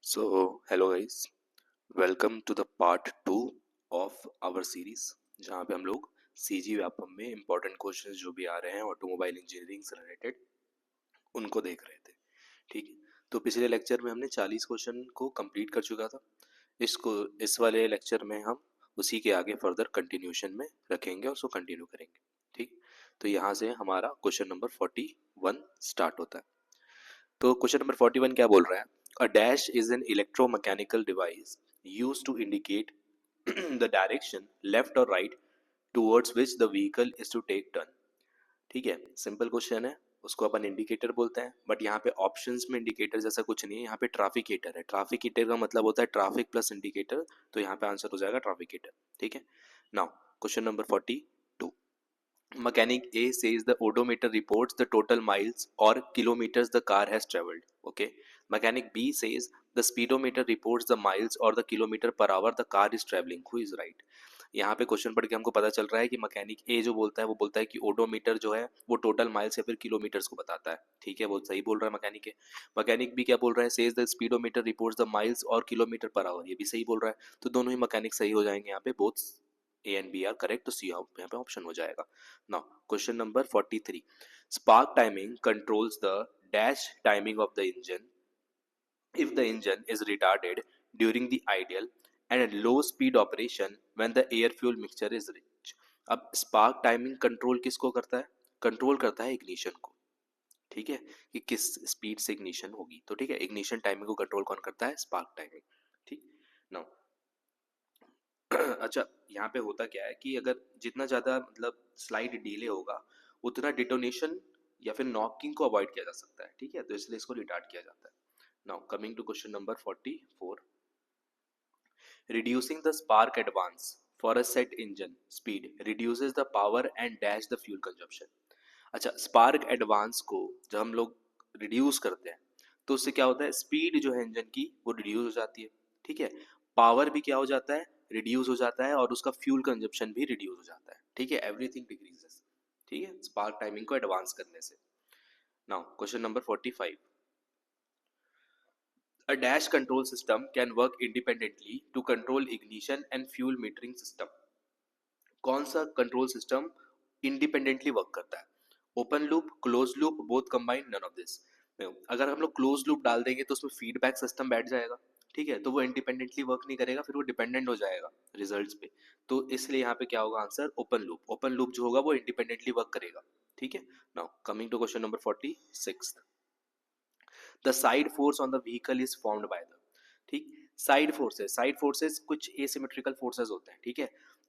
Hello guys, welcome to the part 2 of our series जहाँ पे हम लोग सीजी व्यापम में इम्पोर्टेंट क्वेश्चंस जो भी आ रहे हैं ऑटोमोबाइल इंजीनियरिंग से रिलेटेड उनको देख रहे थे। ठीक है, तो पिछले लेक्चर में हमने 40 क्वेश्चन को कंप्लीट कर चुका था। इसको इस वाले लेक्चर में हम उसी के आगे फर्दर कंटिन्यूशन में रखेंगे और उसको कंटिन्यू करेंगे। ठीक, तो यहाँ से हमारा क्वेश्चन नंबर 41 स्टार्ट होता है। तो क्वेश्चन नंबर 41 क्या बोल रहा है? A dash is an electromechanical device used to indicate the direction left और right towards which the vehicle is to take turn. ठीक है, सिंपल क्वेश्चन है, उसको अपन इंडिकेटर बोलते हैं, बट यहाँ पे ऑप्शंस में इंडिकेटर जैसा कुछ नहीं है, यहाँ पे ट्रैफिकेटर है। ट्रैफिकेटर का मतलब होता है ट्रैफिक प्लस इंडिकेटर, तो यहाँ पे आंसर हो जाएगा ट्रैफिकेटर। ठीक है, now question number 42। Mechanic A says the odometer reports the total miles or kilometers the car has traveled. Okay. Mechanic B says the speedometer reports the miles or the kilometer per hour the car is traveling. Who is right? यहाँ पे question पढ़ के हमको पता चल रहा है कि मैकेनिक ए जो बोलता है वो बोलता है कि ओडोमीटर जो है वो टोटल माइल्स या फिर किलोमीटर्स को बताता है। ठीक है, वो सही बोल रहा है मैकेनिक ए। मैकेनिक बी क्या बोल रहा है? Says the speedometer reports the miles और किलोमीटर पर आवर, ये भी सही बोल रहा है। तो दोनों ही मैकेनिक सही हो जाएंगे यहाँ पे, both A and B are correct, तो सी यहाँ पे ऑप्शन हो जाएगा। Now question number 43। Spark timing controls the dash timing of the engine if the engine is retarded during the ideal and low speed operation when the air fuel mixture is rich। अब spark timing control किसको करता है? Control करता है ignition को। ठीक है, कि किस स्पीड से इग्निशन होगी। तो ठीक है, इग्निशन टाइमिंग को कंट्रोल कौन करता है? Spark timing. ठीक, नाउ अच्छा, यहाँ पे होता क्या है कि अगर जितना ज़्यादा मतलब स्लाइड डिले होगा उतना डिटोनेशन या फिर नॉकिंग को अवॉइड किया जा सकता है। ठीक है, तो इसलिए इसको रिटार्ड किया जाता है। Now coming to question number 44। Reducing the spark advance for a set engine speed reduces the power and dash the fuel consumption. अच्छा, स्पार्क एडवांस को जब हम लोग रिड्यूस करते हैं तो उससे क्या होता है? स्पीड जो है इंजन की वो रिड्यूस हो जाती है। ठीक है, पावर भी क्या हो जाता है? रिड्यूस हो जाता है, और उसका फ्यूल कंजप्शन भी रिड्यूस हो जाता है। ठीक है, एवरीथिंग डिक्रीजेस। ठीक है, स्पार्क टाइमिंग को एडवांस करने से। Now question number 45। A dash control system can work independently to control ignition and fuel metering system। कौन सा कंट्रोल सिस्टम इंडिपेंडेंटली वर्क करता है? Open loop, close loop, both combined, none of this. अगर हम लोग close loop डाल देंगे तो उसमें फीडबैक सिस्टम बैठ जाएगा। ठीक है, तो वो इंडिपेंडेंटली वर्क नहीं करेगा, फिर वो डिपेंडेंट हो जाएगा रिजल्ट्स पे। तो इसलिए यहाँ पे क्या होगा answer? Open loop. Open loop जो होगा वो इंडिपेंडेंटली वर्क करेगा। ठीक है, now coming to question number 46। The side force on the vehicle is formed by the. ठीक, साइड फोर्सेस कुछ एसिमेट्रिकल फोर्सेस होते हैं। ठीक है,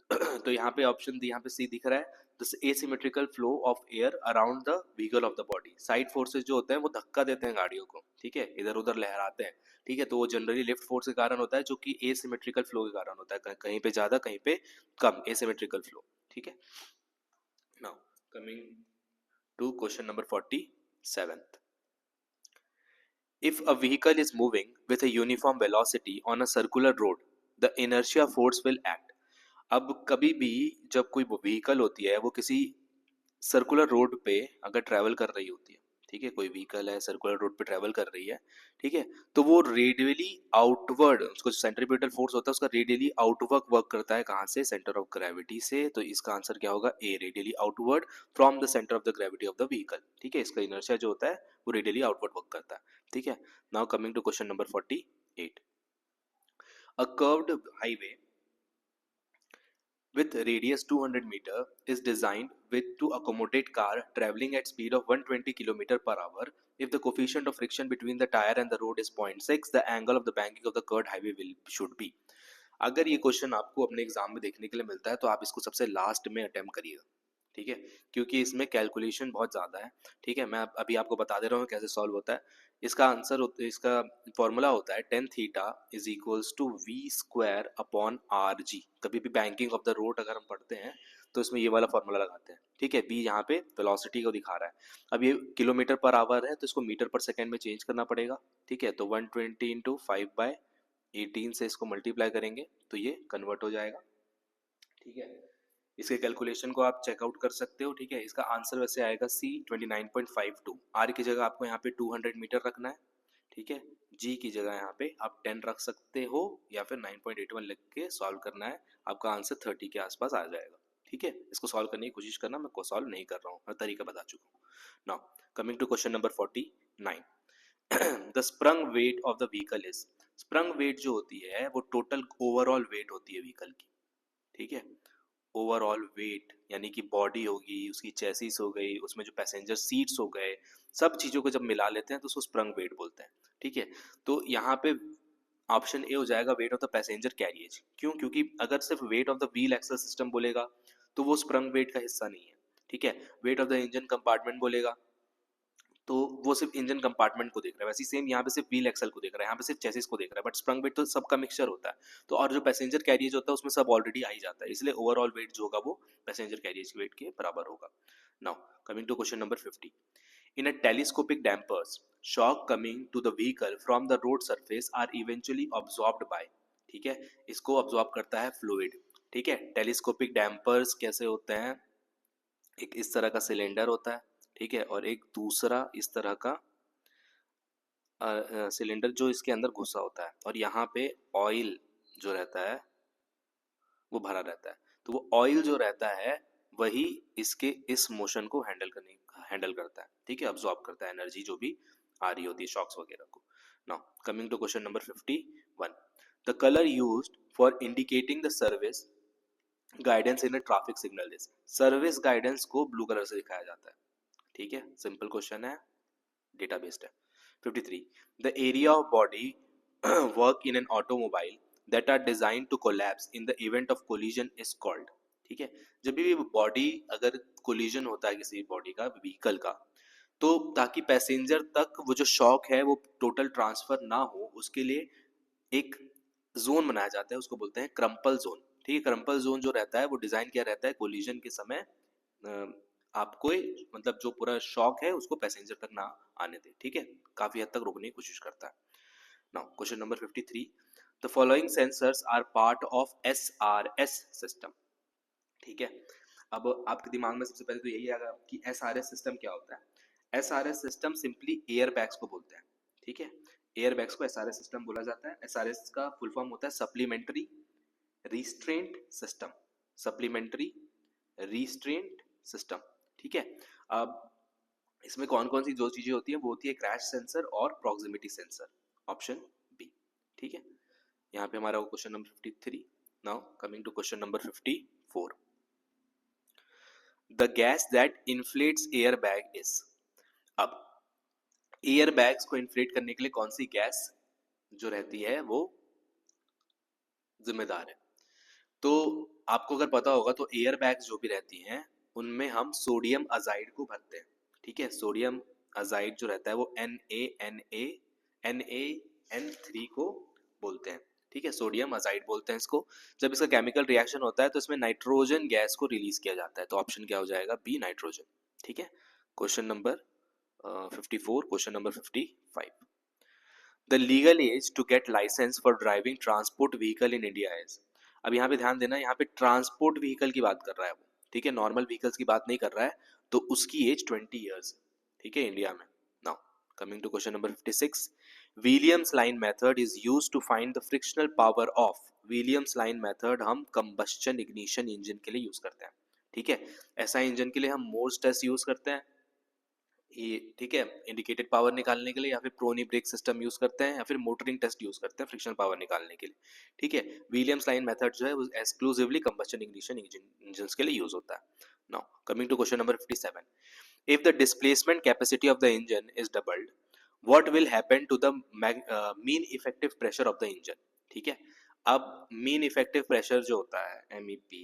तो यहाँ पे ऑप्शन दी, यहाँ पे सी दिख रहा है, the asymmetrical flow of air around the vehicle of the body. Side forces जो होते हैं वो धक्का देते हैं गाड़ियों को। ठीक है, इधर उधर लहराते हैं। ठीक है, तो वो जनरली लिफ्ट फोर्स के कारण होता है, जो कि एसिमेट्रिकल फ्लो के कारण होता है, कहीं पे ज्यादा कहीं पे कम एसिमेट्रिकल फ्लो। ठीक है, now coming to question number 47। If a vehicle is moving with a uniform velocity on a circular road, the inertia force will act। अब कभी भी जब कोई व्हीकल होती है वो किसी सर्कुलर रोड पे अगर ट्रैवल कर रही होती है, ठीक है, कोई व्हीकल है सर्कुलर रोड पे ट्रैवल कर रही है, ठीक है, तो वो रेडियली आउटवर्ड, उसको सेंट्रीपिटल फोर्स होता है उसका रेडियली आउटवर्ड वर्क करता है। कहाँ से? सेंटर ऑफ ग्रेविटी से। तो इसका आंसर क्या होगा? A, radially outward from the centre of the gravity of the vehicle. ठीक है, इसका इनर्शिया जो होता है वो रेडियली आउटवर्ड वर्क करता है। ठीक है, now coming to question number 48। A curved highway with radius 200 meter is designed with to accommodate car traveling at speed of 120 km per hour if the coefficient of friction between the tire and the road is 0.6, the angle of the banking of the curved highway will should be। अगर ये question आपको अपने exam में देखने के लिए मिलता है तो आप इसको सबसे लास्ट में अटेम्प्ट करिएगा। ठीक है, क्योंकि इसमें कैलकुलेशन बहुत ज़्यादा है। ठीक है, मैं अभी आपको बता दे रहा हूँ कैसे सॉल्व होता है। इसका आंसर इसका फॉर्मूला होता है tan theta is equals to v square upon r g. कभी भी बैंकिंग ऑफ द रोड अगर हम पढ़ते हैं तो इसमें ये वाला फॉर्मूला लगाते हैं। ठीक है, बी यहाँ पे वेलोसिटी को दिखा रहा है। अब ये किलोमीटर पर आवर है तो इसको मीटर पर सेकेंड में चेंज करना पड़ेगा। ठीक है, तो 120 इंटू 5/18 से इसको मल्टीप्लाई करेंगे तो ये कन्वर्ट हो जाएगा। ठीक है, इसके कैलकुलेशन को आप चेकआउट कर सकते हो। ठीक है, इसका आंसर वैसे आएगा सी 29.52। आर की जगह आपको यहाँ पे 200 मीटर रखना है। ठीक है, जी की जगह यहाँ पे आप 10 रख सकते हो या फिर 9.81 लिख के सॉल्व करना है, आपका आंसर 30 के आसपास आ जाएगा। ठीक है, इसको सॉल्व करने की कोशिश करना, मैं को सॉल्व नहीं कर रहा हूँ, मैं तरीका बता चुका हूँ। Now coming to question number 49। The sprung weight of the vehicle is, sprung weight जो होती है वो टोटल ओवरऑल वेट होती है व्हीकल की। ठीक है, ओवरऑल वेट यानी कि बॉडी होगी, उसकी चेसिस हो गई, उसमें जो पैसेंजर सीट्स हो गए, सब चीज़ों को जब मिला लेते हैं तो उसको स्प्रंग वेट बोलते हैं। ठीक है, तो यहाँ पे ऑप्शन ए हो जाएगा weight of the passenger carriage. क्यों? क्योंकि अगर सिर्फ weight of the wheel axle system बोलेगा तो वो स्प्रंग वेट का हिस्सा नहीं है। ठीक है, wait of the engine compartment बोलेगा तो वो सिर्फ इंजन कंपार्टमेंट को देख रहा है। वैसे सेम यहाँ पे सिर्फ व्हील एक्सल को देख रहा है, यहाँ पे सिर्फ चेसिस को देख रहा है, बट स्प्रंग वेट तो सबका मिक्सचर होता है। तो और जो पैसेंजर कैरियज होता है उसमें सब ऑलरेडी आ ही जाता है, इसलिए ओवरऑल वेट जो होगा वो पैसेंजर कैरियज वेट के बराबर होगा। Now coming to question number 50। In a telescopic dampers, shock coming to the vehicle from the road surface are eventually absorbed by. ठीक है, इसको ऑब्जॉर्ब करता है फ्लूइड। ठीक है, टेलीस्कोपिक डैम्पर्स कैसे होते हैं, एक इस तरह का सिलेंडर होता है, ठीक है, और एक दूसरा इस तरह का सिलेंडर जो इसके अंदर घुसा होता है, और यहाँ पे ऑयल जो रहता है वो भरा रहता है। तो वो ऑयल जो रहता है वही इसके इस मोशन को हैंडल करता है। ठीक है, अब्सॉर्ब करता है एनर्जी जो भी आ रही होती है शॉक्स वगैरह को। Now coming to question number 51। The colour used for indicating the service guidance in a traffic signal is, service guidance को ब्लू कलर से दिखाया जाता है। ठीक है, सिंपल क्वेश्चन है, डेटा बेस्ड है। 53. The area of body work in an automobile that are designed to collapse in the event of collision is called. ठीक है, जब भी बॉडी अगर कोलिजन होता है किसी बॉडी का व्हीकल का, तो ताकि पैसेंजर तक वो जो शॉक है वो टोटल ट्रांसफर ना हो उसके लिए एक जोन बनाया जाता है, उसको बोलते हैं क्रम्पल जोन। ठीक है, क्रम्पल जोन जो रहता है वो डिजाइन किया रहता है कोलिजन के समय आपको मतलब जो पूरा शॉक है उसको पैसेंजर तक ना आने दे। ठीक है, काफी हद तक रोकने की कोशिश करता है। Now question number 53। The following sensors are part of SRS system. ठीक है, अब आपके दिमाग में सबसे पहले तो यही आएगा कि एसआरएस सिस्टम क्या होता है। SRS system simply air bags को बोलते हैं। ठीक है, एयर बैग्स को एसआरएस सिस्टम बोला जाता है। एसआरएस का फुल फॉर्म होता है supplementary restraint system, supplementary restraint system. ठीक है, अब इसमें कौन कौन सी जो चीजें होती हैं, वो होती है क्रैश सेंसर और प्रॉक्सिमिटी सेंसर, ऑप्शन बी। ठीक है, यहाँ पे हमारा question number 53। Now coming to question number 54। The gas that inflates air bag is, अब एयर बैग्स को इन्फ्लेट करने के लिए कौन सी गैस जो रहती है वो जिम्मेदार है। तो आपको अगर पता होगा तो एयर बैग्स जो भी रहती हैं उनमें हम सोडियम अजाइड को भरते हैं। ठीक है, सोडियम अजाइड जो रहता है वो NaNN3 को बोलते हैं। ठीक है, सोडियम अजाइड बोलते हैं इसको। जब इसका केमिकल रिएक्शन होता है तो इसमें नाइट्रोजन गैस को रिलीज किया जाता है, तो ऑप्शन क्या हो जाएगा, बी नाइट्रोजन। ठीक है, question number 54। Question number 55। The legal age to get licence for driving transport vehicle in India is, अब यहाँ पे ध्यान देना, यहाँ पे ट्रांसपोर्ट व्हीकल की बात कर रहा है वो। ठीक है, नॉर्मल व्हीकल्स की बात नहीं कर रहा है, तो उसकी एज 20 ईयर्स। ठीक है, इंडिया में। Now coming to question number 56। Williams line method is used to find the frictional power of, Williams line method हम कंबस्चन इग्निशन इंजन के लिए यूज करते हैं। ठीक है, ऐसा इंजन के लिए हम मोर्स टेस्ट यूज करते हैं ये। ठीक है, इंडिकेटेड पावर निकालने के लिए, या फिर प्रोनी ब्रेक सिस्टम यूज करते हैं, या फिर मोटरिंग टेस्ट यूज करते हैं फ्रिक्शनल पावर निकालने के लिए। ठीक है, विलियम्स लाइन मेथड जो है वो एक्सक्लूसिवली कंबस्चन इग्निशन इंजन्स के लिए यूज होता है। Now coming to question number 57। If the displacement capacity of the engine is doubled, what will happen to the mean effective pressure of the engine. ठीक है, अब मीन इफेक्टिव प्रेशर जो होता है MEP,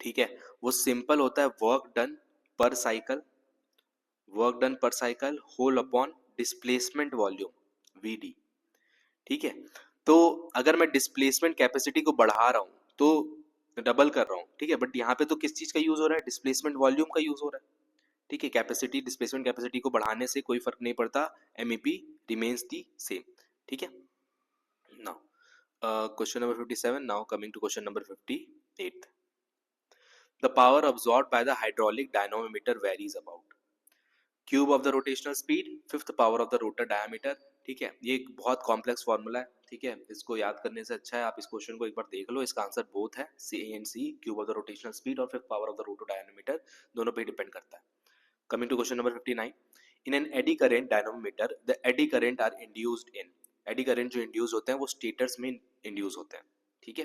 ठीक है, वो सिंपल होता है work done per cycle, work done per cycle whole upon displacement volume VD। ठीक है, तो अगर मैं डिस्प्लेसमेंट कैपेसिटी को बढ़ा रहा हूं तो डबल कर रहा हूं, ठीक है, बट यहाँ पे तो किस चीज का यूज हो रहा है, डिस्प्लेसमेंट वॉल्यूम का यूज हो रहा है। ठीक है, कैपेसिटी डिस्प्लेसमेंट कैपेसिटी को बढ़ाने से कोई फर्क नहीं पड़ता, MEP रिमेन्स दी सेम। ठीक है, now question number 57। Now coming to question number 58। The power absorbed by the hydraulic dynamometer varies about, cube of the rotational speed, fifth power of the rotor diameter. ठीक है, ये एक बहुत complex formula है। ठीक है, इसको याद करने से अच्छा है आप इस क्वेश्चन को एक बार देख लो। इसका आंसर बोथ है, C and C, cube of the rotational speed और fifth power of the rotor diameter, दोनों पे डिपेंड करता है। Coming to question number 59, in an eddy current dynamometer the eddy current are induced in, eddy current जो induce होते हैं वो स्टेटर्स में इंड्यूस होते हैं। ठीक है,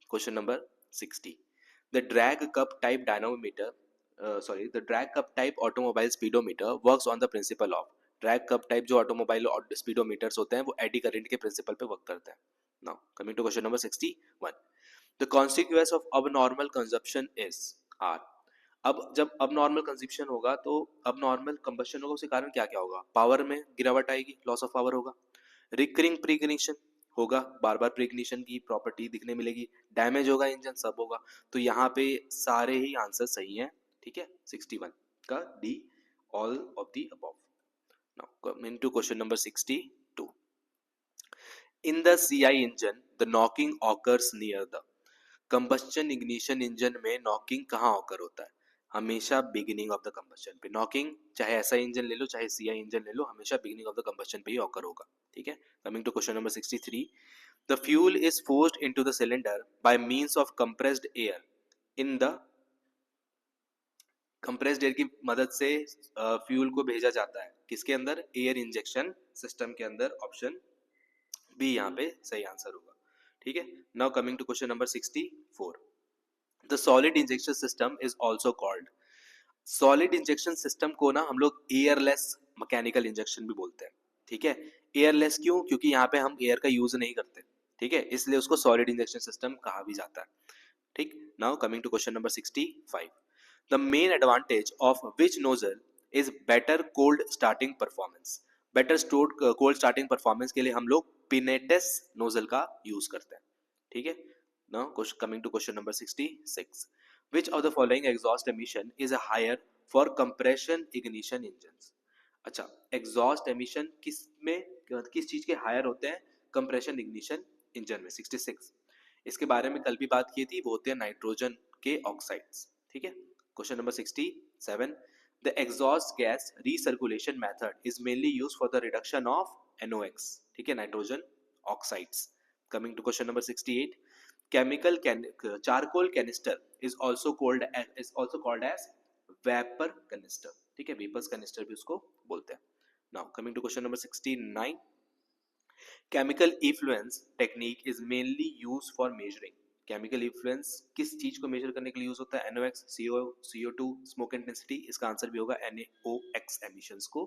question number 60, the drag cup type dynamometer the drag cup type automobile speedometer works on the principle of, drag cup type जो ऑटोमोबाइल स्पीडोमीटर्स होते हैं वो एडी करंट के प्रिंसिपल पे वर्क करते हैं। Now coming to question number 61, the consequence of abnormal consumption is are, अब जब अबनॉर्मल कंजप्शन होगा तो अबनॉर्मल कंबशन होगा, उसके कारण क्या क्या होगा, पावर में गिरावट आएगी, लॉस ऑफ पावर होगा, रिकरिंग प्रीग्निशन होगा, बार बार प्रीग्निशन की प्रॉपर्टी दिखने मिलेगी, डैमेज होगा इंजन, सब होगा। तो यहाँ पे सारे ही आंसर सही हैं। ठीक है, 61 का D, all of the above. Now coming to question number 62, in the CI engine the knocking occurs near the, combustion ignition engine में नॉकिंग कहाँ ऑकर होता है, हमेशा बिगिनिंग ऑफ द कंबस्चन पे नॉकिंग, चाहे ऐसा इंजन ले लो चाहे सीआई इंजन ले लो, हमेशा बिगिनिंग ऑफ द कंबस्चन पे ही ऑकर होगा। ठीक है, coming to question number 63, the fuel is forced into the cylinder by means of compressed air in the, compressed air की मदद से फ्यूल को भेजा जाता है किसके अंदर, एयर इंजेक्शन सिस्टम के अंदर, ऑप्शन बी यहाँ पे सही आंसर होगा। ठीक है, now coming to question number 64, the solid injection system is also called, solid injection system को ना हम लोग एयरलेस मैकेनिकल इंजेक्शन भी बोलते हैं। ठीक है, एयरलेस क्यों, क्योंकि यहाँ पे हम एयर का यूज नहीं करते। ठीक है, इसलिए उसको सॉलिड इंजेक्शन सिस्टम कहा भी जाता है। ठीक, now coming to question number 65, the main advantage of which nozzle is better cold starting performance, better stored cold starting performance के लिए हम लोग पिनेटेस नोजल का यूज करते हैं। ठीक है, now coming to question number 66, which of the following exhaust emission is higher for compression ignition engines, अच्छा एग्जॉस्ट एमिशन किस में, किस चीज के हायर होते हैं, कंप्रेशन इग्निशन इंजन में। 66, इसके बारे में कल भी बात की थी, वो होते हैं नाइट्रोजन के ऑक्साइड्स। ठीक है, question number 67, the exhaust gas recirculation method is mainly used for the reduction of NOx, ठीक है, nitrogen oxides. Coming to question number 68, chemical charcoal canister is also called as vapor canister, ठीक है, vapours canister भी उसको बोलते हैं। now coming to question number 69, chemical effluence technique is mainly used for measuring, chemical effluence किस चीज को major करने के लिए यूज होता है, NOx, CO, CO2, smoke intensity, इसका आंसर भी होगा NOx एमिशंस को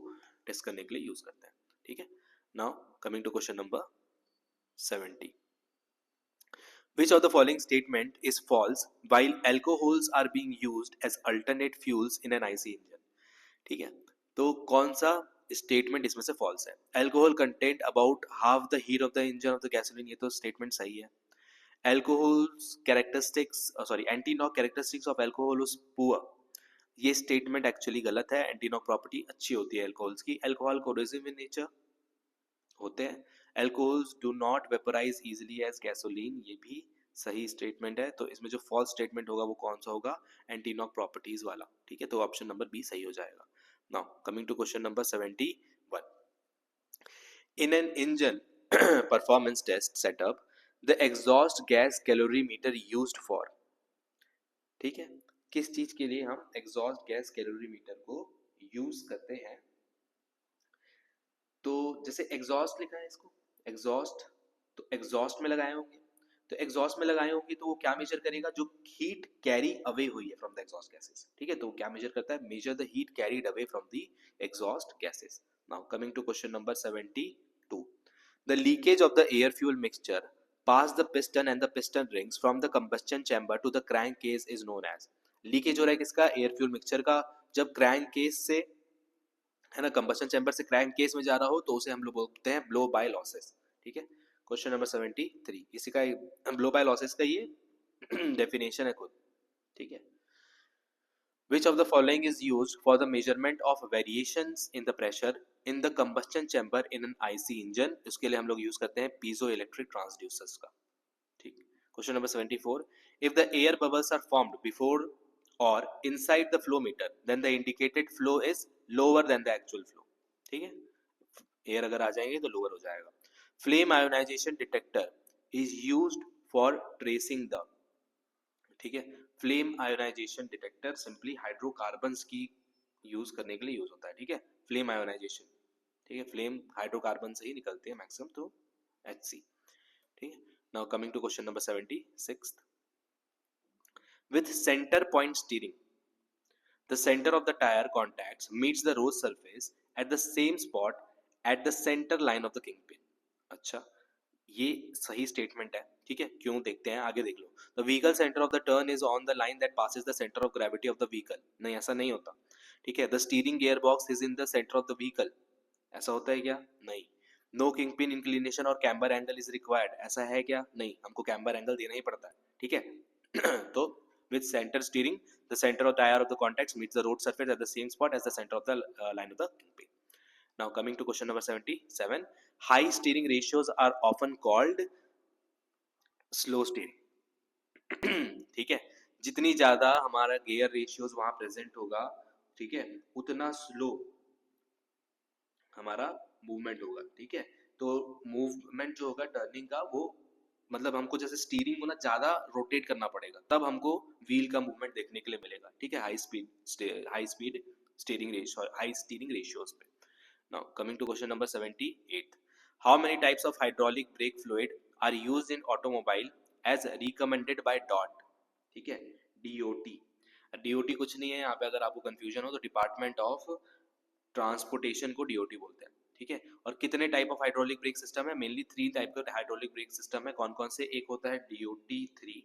टेस्ट करने के लिए यूज करते हैं। ठीक है, now coming to question number 70, which of the following statement is false while alcohols are being used as alternate fuels in an IC engine, ठीक है, तो कौन सा स्टेटमेंट इसमें से फॉल्स है, alcohol content about half the heat of the engine of the gasoline, ये तो स्टेटमेंट सही है। Alcohols characteristics sorry anti knock characteristics of alcohol is poor, ये स्टेटमेंट एक्चुअली गलत है, एंटी नॉक प्रॉपर्टी अच्छी होती है अल्कोहल्स की, अल्कोहल कोरोसिव इन नेचर होते हैं, alcohols do not vaporise easily as gasoline, ये भी सही स्टेटमेंट है। तो इसमें जो फॉल्स स्टेटमेंट होगा वो कौन सा होगा, एंटी नॉक प्रॉपर्टीज वाला। ठीक है, तो ऑप्शन नंबर बी सही हो जाएगा। Now coming to question number 71, in an engine performance test setup the exhaust gas calorimeter used for, ठीक है, किस चीज के लिए हम एग्जॉस्ट गैस कैलोरीमीटर को यूज करते हैं, तो जैसे एग्जॉस्ट लिखा है इसको, एग्जॉस्ट, तो एग्जॉस्ट में लगाए होंगे, तो एग्जॉस्ट में लगाए होंगे तो वो क्या मेजर करेगा, जो हीट कैरी अवे हुई है फ्रॉम द एग्जॉस्ट गैसेस। ठीक है, तो वो क्या मेजर करता है, measure the heat carried away from the exhaust gases. Now coming to question number 72, the leakage of the air fuel mixture past the piston and the piston rings from the combustion chamber to the crank case is known as, leakage हो रहा है किसका, air fuel mixture का, जब crank case से, है ना, combustion chamber से क्रैंक केस में जा रहा हो तो उसे हम लोग बोलते हैं ब्लो बाय लॉसेस। ठीक है, क्वेश्चन नंबर 73, इसी का ब्लो बाय लॉसेस का ये डेफिनेशन है खुद। ठीक है, which of the following is used for the measurement of variations in the pressure in the combustion chamber in an IC engine, उसके लिए हम लोग यूज करते हैं पीजो इलेक्ट्रिक ट्रांसड्यूसर्स का। ठीक, question number 74, if the air bubbles are formed before or inside the flow meter then the indicated flow is lower than the actual flow, ठीक है, एयर अगर आ जाएंगे तो लोअर हो जाएगा। Flame ionisation detector is used for tracing the, ठीक है, flame ionisation detector simply hydrocarbons की यूज करने के लिए यूज होता है, ठीक है, फ्लेम आयोनाइजेशन, ठीक है, फ्लेम हाइड्रोकार्बन से ही निकलते हैं मैक्सिमम, तो HC, ठीक है। Now coming to question number 76, with center point steering, the center of the tire contacts meets the road surface at the same spot at the center line of the kingpin। अच्छा, ये सही statement है, ठीक है, क्यों देखते हैं, आगे देख लो। The vehicle centre of the turn is on the line that passes the centre of gravity of the vehicle, नहीं ऐसा नहीं होता, ठीक है। The steering gear box is in the centre of the vehicle, ऐसा होता है क्या, नहीं। नो किंग पिन इंक्लिनेशन और कैम्बर एंगल इज रिक्वायर्ड, ऐसा है क्या, नहीं, हमको कैम्बर एंगल देना ही पड़ता है, ठीक है। तो with centre steering the centre of tyre of the contacts meets the road surface at the same spot as the centre of the line of the king pin. Now coming to question number 77, high steering ratios are often called slow steering, ठीक है, जितनी ज्यादा हमारा gear ratios वहां present होगा, ठीक है, उतना स्लो हमारा मूवमेंट होगा, ठीक है। तो मूवमेंट जो होगा टर्निंग का, वो मतलब हमको जैसे स्टीयरिंग को ना ज्यादा रोटेट करना पड़ेगा, तब हमको व्हील का मूवमेंट देखने के लिए मिलेगा, ठीक है, high speed steering ratio, high steering ratios पे। Now coming to question number 78, how many types of hydraulic brake fluid are used in automobile as recommended by DOT, ठीक है, DOT। DOT कुछ नहीं है यहाँ पे, अगर आपको कंफ्यूजन हो तो डिपार्टमेंट ऑफ ट्रांसपोर्टेशन को DOT बोलते हैं, ठीक है। और कितने type of hydraulic brake system है, मेनली 3 टाइप के हाइड्रोलिक ब्रेक सिस्टम है, कौन कौन से, एक होता है DOT3,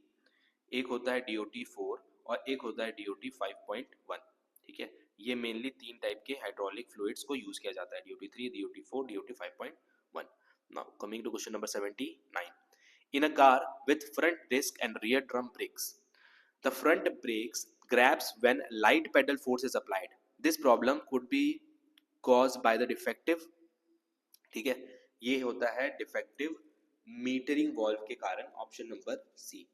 एक होता है DOT4 और एक होता है DOT5.1, ठीक है। ये मेनली 3 टाइप के हाइड्रोलिक फ्लूइड्स को यूज किया जाता है, DOT3, DOT4, DOT5.1। Now coming to question number 79, in a car with front disc and rear drum brakes, the front brakes grabs when light pedal force is applied, this problem could be caused by the defective, ठीक है, ये होता है defective metering valve के कारण, option number C,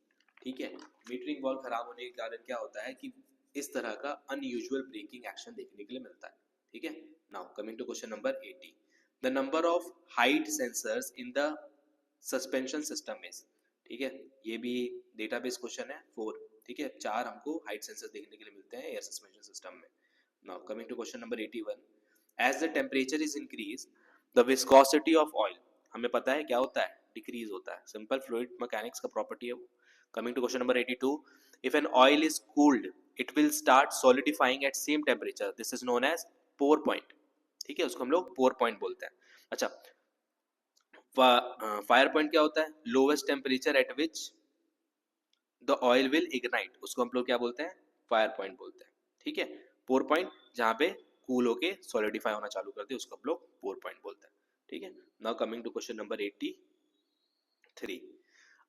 ठीक है। Metering valve खराब होने के कारण क्या होता है कि इस तरह का अनयूजुअल ब्रेकिंग एक्शन देखने के लिए मिलता है, ठीक है। Now coming to question number 80, the number of height sensors in the suspension system is, ठीक है, ये भी डेटाबेस क्वेश्चन है, 4, ठीक है, 4 हमको हाइट सेंसर देखने के लिए मिलते हैं एयर सस्पेंशन सिस्टम में। Now coming to question number 81, as the temperature is increase the viscosity of oil, हमें पता है क्या होता है, डिक्रीज होता है, सिंपल फ्लूइड मैकेनिक्स का प्रॉपर्टी है वो। Coming to question number 82, if an oil is cooled it will start solidifying at same temperature, this is known as pour point, ठीक है, उसको हम लोग पोर पॉइंट बोलते हैं। अच्छा, फायर पॉइंट क्या होता है, lowest temperature at which the oil will ignite, उसको हम लोग क्या बोलते हैं, फायर पॉइंट बोलते हैं, ठीक है। पोर पॉइंट जहां पे कूल होके सॉलिडिफाई होना चालू करते हैं उसको हम लोग पोर पॉइंट बोलते हैं, ठीक है। Now coming to question number 83,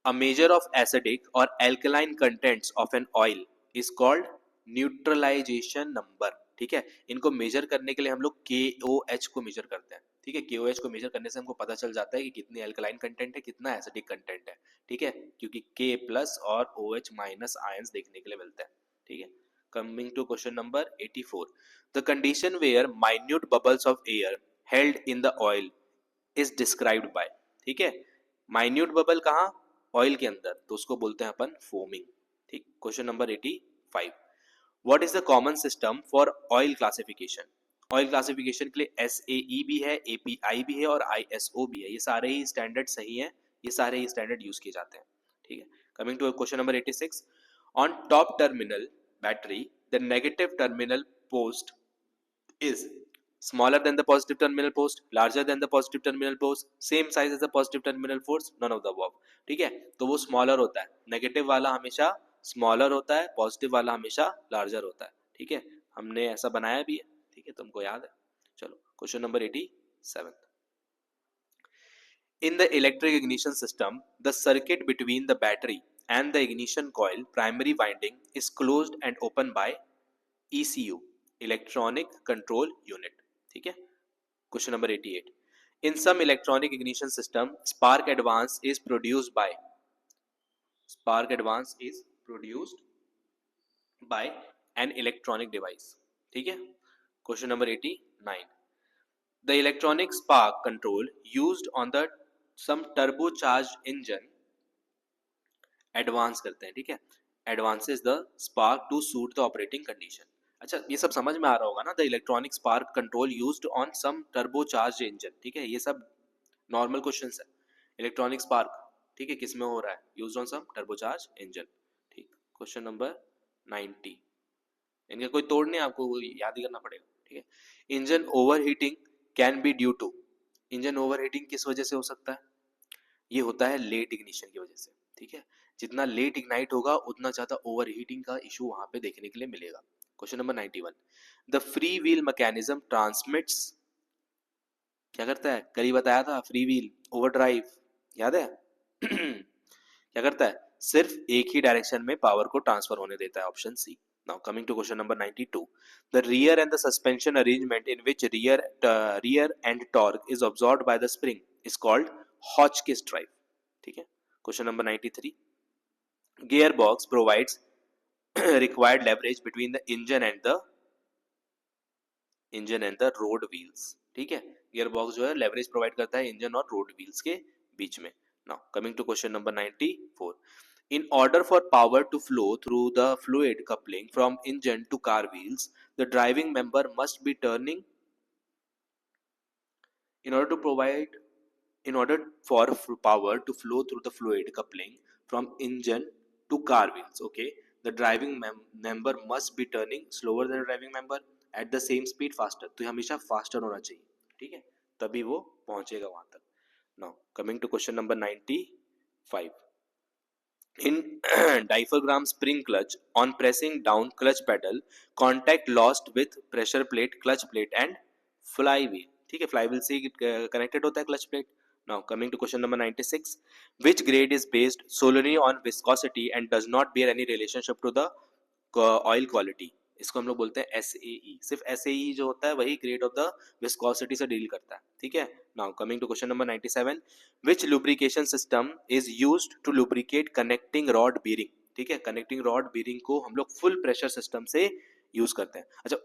a measure of acidic और alkaline contents of an oil is called neutralisation number, ठीक है। इनको मेजर करने के लिए हम लोग KOH को मेजर करते हैं, ठीक है। KOH को मेजर करने से हमको पता चल जाता है कि कितनी एल्कलाइन कंटेंट है, कितना एसिडिक कंटेंट है, ठीक है, क्योंकि K प्लस और OH माइनस आयंस देखने के लिए मिलते हैं, ठीक है। Coming to question number 84, the condition where minute bubbles of air held in the oil is described by, ठीक है, माइन्यूट बबल कहाँ, ऑयल के अंदर, तो उसको बोलते हैं अपन फोमिंग, ठीक। Question number 85, what is the common system for oil classification, oil classification के लिए SAE भी है, API भी है और ISO भी है, ये सारे ही स्टैंडर्ड सही है, ये सारे ही स्टैंडर्ड यूज किए जाते हैं, ठीक है। Coming to question number 86, on top terminal battery the negative terminal post is smaller than the positive terminal post, larger than the positive terminal post, same size as the positive terminal post, none of the above, ठीक है। तो वो smaller होता है, negative वाला हमेशा smaller होता है, पॉजिटिव वाला हमेशा लार्जर होता है, ठीक है, हमने ऐसा बनाया भी है, ठीक है, तुमको याद है। चलो question number 87, in the electric ignition system the circuit between the battery and the ignition coil primary winding is closed and open by ECU, electronic control unit, ठीक है। Question number 88, in some electronic ignition system spark advance is produced by an electronic device, ठीक है। Question number 89, the electronic spark control used on the some turbocharged engine advance करते हैं, ठीक है, advances the spark to suit the operating condition. अच्छा, ये सब समझ में आ रहा होगा ना, the electronic spark control used on some turbocharged engine, ठीक है, ये सब नॉर्मल क्वेश्चंस है। इलेक्ट्रॉनिक स्पार्क, ठीक है, किस में हो रहा है, used on some turbocharged engine, ठीक। क्वेश्चन नंबर 90, इनका कोई तोड़ नहीं, आपको याद ही करना पड़ेगा, ठीक है। Engine overheating can be due to, engine overheating किस वजह से हो सकता है, ये होता है लेट इग्निशन की वजह से, ठीक है। जितना लेट इग्नाइट होगा उतना ज्यादा ओवरहीटिंग का इशू वहां पे देखने के लिए मिलेगा। Question number 91, the free wheel mechanism transmits, क्या करता है, कल ही बताया था, फ्री व्हील ओवरड्राइव, याद है क्या करता है, सिर्फ एक ही डायरेक्शन में पावर को ट्रांसफर होने देता है, option C. Now coming to question number 92, the rear end the suspension arrangement in which rear end torque is absorbed by the spring is called Hotchkiss drive, ठीक है। Question number 93, gear box provides required leverage between the engine and the road wheels, ठीक है। Gear box जो है leverage provide करता है engine और road wheels के बीच में। Now coming to question number 94, in order for power to flow through the fluid coupling from engine to car wheels, the driving member must be turning, in order to provide in order for power to flow through the fluid coupling from engine to car wheels, okay, the driving member must be turning slower than the driving member at the same speed faster, तो ये हमेशा faster होना चाहिए, ठीक है, तभी वो पहुंचेगा वहां तक। now coming to question number 95, in diaphragm spring clutch, on pressing down clutch pedal, contact lost with pressure plate, clutch plate and flywheel, ठीक है, flywheel से connected होता है clutch plate। now coming to question number 96, which grade is based solely on viscosity and does not bear any relationship to the oil quality, इसको हम लोग बोलते हैं SAE, सिर्फ SAE जो होता है वही ग्रेड ऑफ द विस्कोसिटी से डील करता है, ठीक है। Now coming to question number 97, which lubrication system is used to lubricate connecting rod bearing, ठीक है, कनेक्टिंग रॉड बीरिंग को हम लोग फुल प्रेशर सिस्टम से यूज करते हैं। अच्छा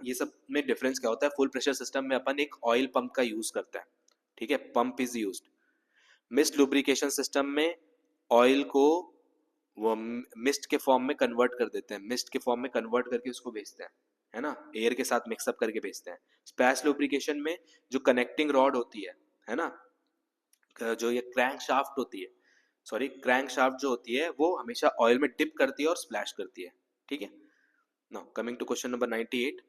ये सब में डिफरेंस क्या होता है, फुल प्रेशर सिस्टम में अपन एक ऑयल पंप का यूज करते हैं, ठीक है, pump is used. Mist lubrication system में ऑयल को वो मिस्ट के फॉर्म में कन्वर्ट कर देते हैं, मिस्ट के फॉर्म में कन्वर्ट करके उसको भेजते हैं, है ना, एयर के साथ मिक्सअप करके भेजते हैं। स्पैश लुब्रिकेशन में जो कनेक्टिंग रॉड होती है ना, जो ये क्रैंक शाफ्ट होती है, सॉरी क्रैंक शाफ्ट जो होती है वो हमेशा ऑयल में डिप करती है और स्प्लैश करती है, ठीक है। Now coming to question number 98,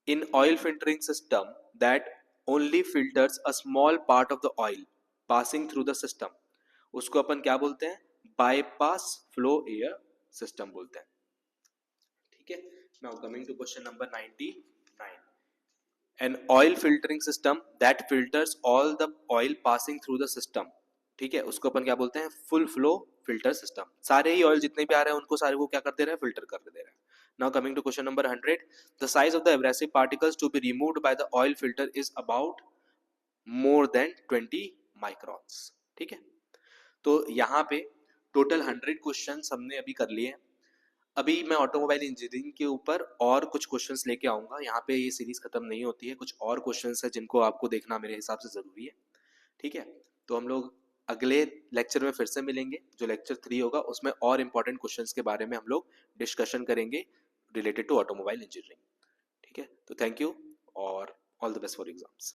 in oil filtering system that only filters a small part of the oil passing through the system, उसको अपन क्या बोलते हैं, बाईपास फ्लो एयर सिस्टम बोलते हैं, ठीक है। Now coming to question number 99, an oil filtering system that filters all the oil passing through the system, ठीक है, उसको अपन क्या बोलते हैं, फुल फ्लो फिल्टर सिस्टम, सारे ही ऑयल जितने भी आ रहे हैं उनको सारे को क्या कर दे रहे हैं, फिल्टर कर दे रहे हैं। Now coming to question number 100, the size of the abrasive particles to be removed by the oil filter is about more than 20 microns, ठीक है। तो यहाँ पे टोटल 100 क्वेश्चन हमने अभी कर लिए। अभी मैं ऑटोमोबाइल इंजीनियरिंग के ऊपर और कुछ क्वेश्चंस लेके आऊंगा, यहाँ पे ये सीरीज खत्म नहीं होती है, कुछ और क्वेश्चंस है जिनको आपको देखना मेरे हिसाब से जरूरी है, ठीक है। तो हम लोग अगले लेक्चर में फिर से मिलेंगे, जो लेक्चर 3 होगा उसमें और इंपॉर्टेंट क्वेश्चंस के बारे में हम लोग डिस्कशन करेंगे रिलेटेड टू ऑटोमोबाइल इंजीनियरिंग, ठीक है। तो थैंक यू और all the best for exams.